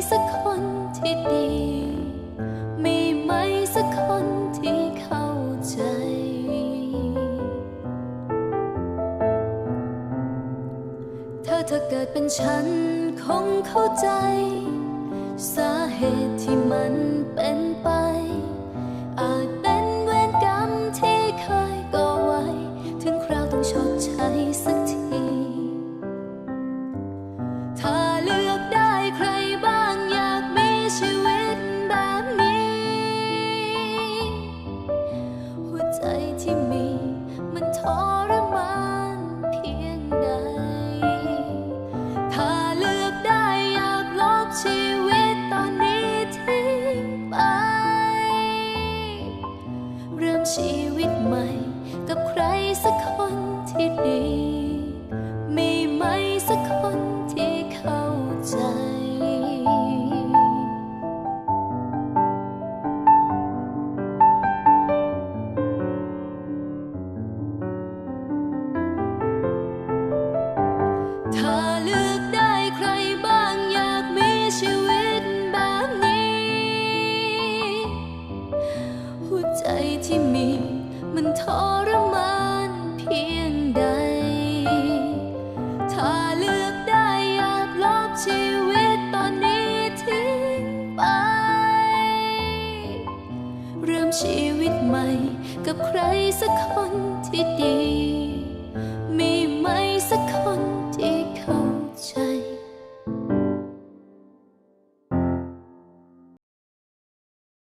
สักคนที่ดีมีไหมสักคนที่เข้าใจถ้าเกิดเป็นฉันคงเข้าใจสาเหตุที่มันเป็นไปอาจเป็นเวรกรรมที่เคยก่อไว้ถึงคราวต้องชดใช้สักทีถ้าเลือกได้ใครบ้างอยากมีชีวิตแบบนี้หัวใจที่มีมันทรมานเพียงใดถ้าเลือกได้อยากลบชีวิตตอนนี้ทิ้งไปเริ่มชีวิตใหม่กับใครสักคนที่ดีมีไหมสักคนที่เข้าใจถ้าเลือกได้ใครบ้างอยากมีชีวิตแบบนี้หัวใจที่มีมันทรมานเพียงใดถ้าเลือกได้อยากลบชีวิตตอนนี้ทิ้งไปเริ่มชีวิตใหม่กับใครสักคนที่ดีมีไหมสักคน